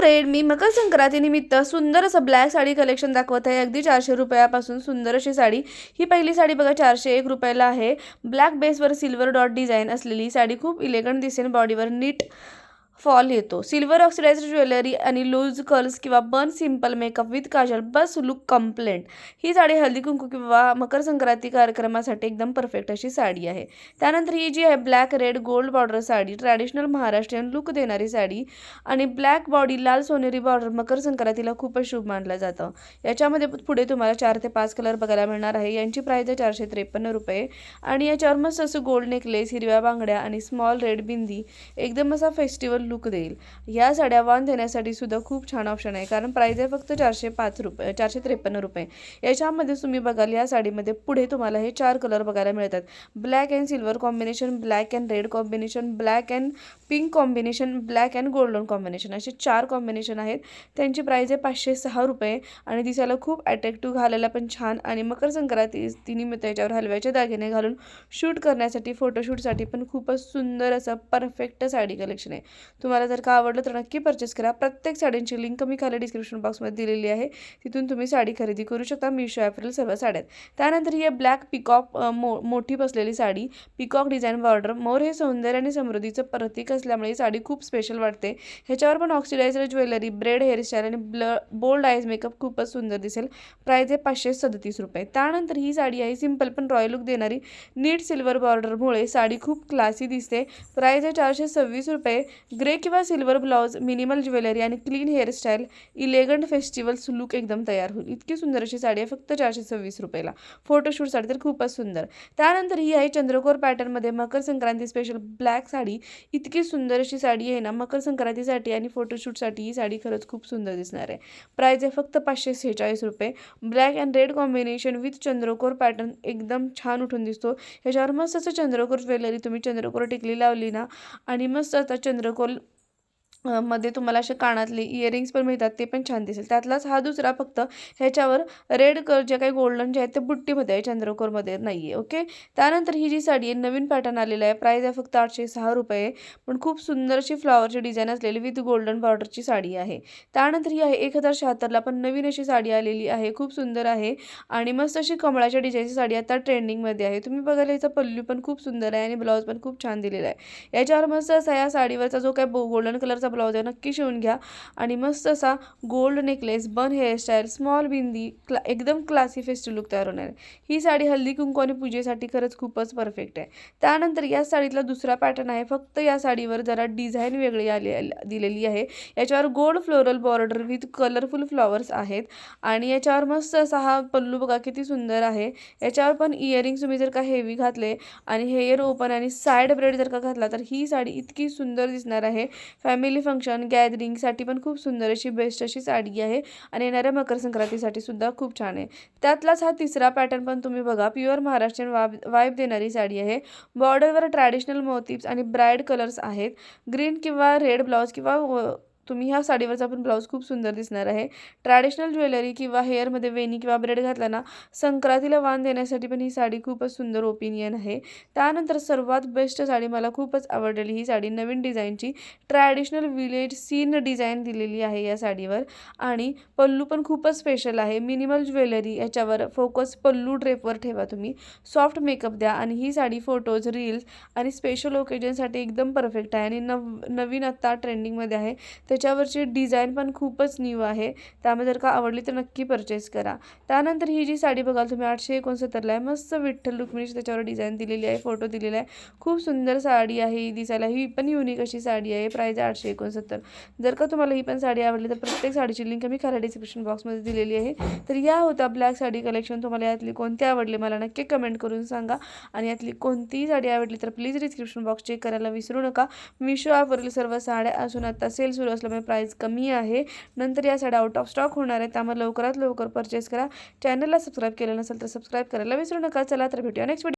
Friend, मी मकर संक्रांतीनिमित्त सुंदर असं black sari collection दाखवत आहे. अगदी 400 रुपयापासून सुंदर अशी साडी. ही पहिली साडी बघा 401 रुपयाला आहे. ब्लॅक बेसवर सिल्वर डॉट डिझाईन असलेली साडी खूप इलेगंट दिसेल. बॉडीवर नीट फॉल येतो. सिल्वर ऑक्सिडाइज्ड ज्वेलरी आणि लूज कर्ल्स किंवा bun simple makeup with kajal बस लुक कंप्लेंट. ही साडी हळदी कुंकू किंवा मकर संक्रांती कार्यक्रमासाठी एकदम परफेक्ट अशी साडी आहे. त्यानंतर ही जी आहे black red gold border sari, traditional Maharashtrian look देणारी साडी आणि ब्लॅक बॉडी लाल सोनेरी बॉर्डर मकर संक्रांतीला खूपच शुभ मानलं जातं. याच्यामध्ये पुढे तुम्हाला 4 ते 5 कलर बघायला मिळणार आहे. यांची प्राइस आहे 453 रुपये आणि याच्यावर मस्त असं गोल्ड नेकलेस, हिरव्या बांगड्या आणि स्मॉल रेड बिंदी एकदम असा फेस्टिवल लुक देईल. ह्या साड्या वाण देण्यासाठी सुद्धा खूप छान ऑप्शन आहे, कारण प्राइस आहे फक्त 453 रुपये. याच्यामध्ये तुम्ही बघाल या साडीमध्ये पुढे तुम्हाला हे 4 कलर बघायला मिळतात. Black and silver combination, black and red combination, black and pink combination, black and golden combination असे 4 कॉम्बिनेशन आहेत. त्यांची प्राइस आहे 506 रुपये आणि दिसायला खूप अट्रॅक्टिव्ह, घालायला पण छान आणि मकर संक्रांती निमित्त याच्यावर हलव्याचे दागिने घालून शूट करण्यासाठी, फोटोशूटसाठी पण खूपच सुंदर असं परफेक्ट साडी कलेक्शन आहे. तुम्हाला जर का आवडलं तर नक्की परचेस करा. प्रत्येक साड्यांची लिंक मी खाली डिस्क्रिप्शन बॉक्समध्ये दिलेली आहे. तिथून तुम्ही साडी खरेदी करू शकता. मीशो ॲपवरील सर्व साड्यात. त्यानंतर ही ब्लॅक पिकॉक मोठी बसलेली साडी, पिकॉक डिझाईन बॉर्डर. मोर हे सौंदर्य आणि समृद्धीचं प्रतीक असल्यामुळे ही साडी खूप स्पेशल वाटते. ह्याच्यावर पण ऑक्सिडाइज्ड ज्वेलरी, ब्रेड हेअरस्टाईल आणि बोल्ड आईज मेकअप खूपच सुंदर दिसेल. प्राइस आहे 537 रुपये. त्यानंतर ही साडी आहे सिंपल पण रॉयल लुक देणारी. नीट सिल्वर बॉर्डरमुळे साडी खूप क्लासी दिसते. प्राइस आहे 426 रुपये. ग्रे किंवा सिल्वर ब्लाउज, मिनिमल ज्वेलरी आणि clean hairstyle, elegant festivals look एकदम तयार होईल. इतकी सुंदर अशी साडी आहे फक्त 426 रुपयाला. फोटोशूटसाठी तर खूपच सुंदर. त्यानंतर ही आहे चंद्रकोर पॅटर्नमध्ये मकर संक्रांती स्पेशल ब्लॅक साडी. इतकी सुंदर अशी साडी आहे ना, मकर संक्रांतीसाठी आणि फोटोशूटसाठी ही साडी खरंच खूप सुंदर दिसणार आहे. प्राइस आहे फक्त 546 रुपये. Black and red combination with चंद्रकोर पॅटर्न एकदम छान उठून दिसतो. ह्याच्यावर मस्त असं चंद्रकोर ज्वेलरी, तुम्ही चंद्रकोर टिकली लावली ना आणि मस्त आता चंद्रकोर मध्ये तुम्हाला असे कानातले इयरिंग्स पण मिळतात, ते पण छान दिसेल. त्यातलाच हा दुसरा फक्त ह्याच्यावर रेड जे काही गोल्डन जे आहेत ते बुट्टीमध्ये आहे, चंद्रकोरमध्ये नाही आहे. ओके. त्यानंतर ही जी साडी आहे नवीन पॅटर्न आलेला आहे. प्राइस आहे फक्त 806 रुपये. पण खूप सुंदर अशी फ्लॉवरची डिझाईन असलेली विथ गोल्डन बॉर्डरची साडी आहे. त्यानंतर ही आहे 1076ला पण नवीन अशी साडी आलेली आहे. खूप सुंदर आहे आणि मस्त अशी कमळाच्या डिझाईनची साडी आता ट्रेंडिंगमध्ये आहे. तुम्ही बघायला याचा पल्लू पण खूप सुंदर आहे आणि ब्लाऊज पण खूप छान दिलेला आहे. याच्यावर मस्त असा या साडीवरचा जो काय गोल्डन कलरचा ब्लाउज आहे नक्की शिवून घ्या आणि मस्त असा गोल्ड नेकलेस, बन हेअरस्टाईल, स्मॉल बिंदी, एकदम क्लासी फेस्टिव लुक तयार होणार आहे. ही साडी हल्दी कुंकू आणि पूजेसाठी खरंच खूपच परफेक्ट आहे. त्यानंतर या साडीतला दुसरा पॅटर्न आहे. फक्त या साडीवर जरा डिझाईन वेगळी दिलेली आहे. याच्यावर gold floral border with colourful flowers आहेत आणि याच्यावर मस्त असा हा पल्लू बघा किती सुंदर आहे. याच्यावर पण इयरिंग्स तुम्ही जर का हेवी घातले आणि हेअर ओपन आणि साईड ब्रेड जर का घातला तर ही साडी इतकी सुंदर दिसणार आहे. फॅमिली फंक्शन, गॅदरिंगसाठी पण खूप सुंदर अशी बेस्ट अशी साडी आहे आणि येणाऱ्या मकर संक्रांतीसाठी सुद्धा खूप छान आहे. त्यातलाच हा तिसरा पॅटर्न पण तुम्ही बघा, प्युअर महाराष्ट्रीयन वाईब देणारी साडी आहे. बॉर्डरवर ट्रॅडिशनल मोटिव्स आणि ब्राईड कलर्स आहेत. ग्रीन किंवा रेड ब्लाउज किंवा तुम्ही ह्या साडीवरचा पण ब्लाऊज खूप सुंदर दिसणार आहे. ट्रॅडिशनल ज्वेलरी किंवा हेअरमध्ये वेणी किंवा ब्रेड घातला ना, संक्रांतीला वाण देण्यासाठी पण ही साडी खूपच सुंदर ओपिनियन आहे. त्यानंतर सर्वात बेस्ट साडी मला खूपच आवडलेली ही साडी नवीन डिझाईनची ट्रॅडिशनल विलेज सीन डिझाईन दिलेली आहे या साडीवर आणि पल्लू पण खूपच स्पेशल आहे. मिनिमल ज्वेलरी याच्यावर फोकस पल्लू ड्रेपवर ठेवा तुम्ही. सॉफ्ट मेकअप द्या आणि ही साडी फोटोज, रील्स आणि स्पेशल ओकेजनसाठी एकदम परफेक्ट आहे आणि नवीन आत्ता ट्रेंडिंगमध्ये आहे. त्याच्यावरची डिझाईन पण खूपच न्यू आहे. त्यामुळे जर का आवडली तर नक्की परचेस करा. त्यानंतर ही जी साडी बघाल तुम्ही 869ला आहे. मस्त विठ्ठल रुक्मिणीची त्याच्यावर डिझाईन दिलेली आहे, फोटो दिलेला आहे. खूप सुंदर साडी आहे ही दिसायला. ही पण युनिक अशी साडी आहे. प्राइस आहे 869. जर का तुम्हाला ही पण साडी आवडली तर प्रत्येक साडीची लिंक मी खाली डिस्क्रिप्शन बॉक्समध्ये दिलेली आहे. तर या होत्या ब्लॅक साडी कलेक्शन. तुम्हाला यातली कोणती आवडली मला नक्की कमेंट करून सांगा आणि यातली कोणतीही साडी आवडली तर प्लीज डिस्क्रिप्शन बॉक्स चेक करायला विसरू नका. मीशो ॲपवरील सर्व साड्या असून आता सेल सुरू असल्यामुळे प्राइस कमी आहे. नंतर या साड्या आउट ऑफ स्टॉक होणार आहे, त्यामुळे लवकरात लवकर परचेस करा. चॅनलला सबस्क्राईब केलं नसेल तर सबस्क्राईब करायला विसरू नका. चला तर भेटूया नेक्स्ट व्हिडिओ.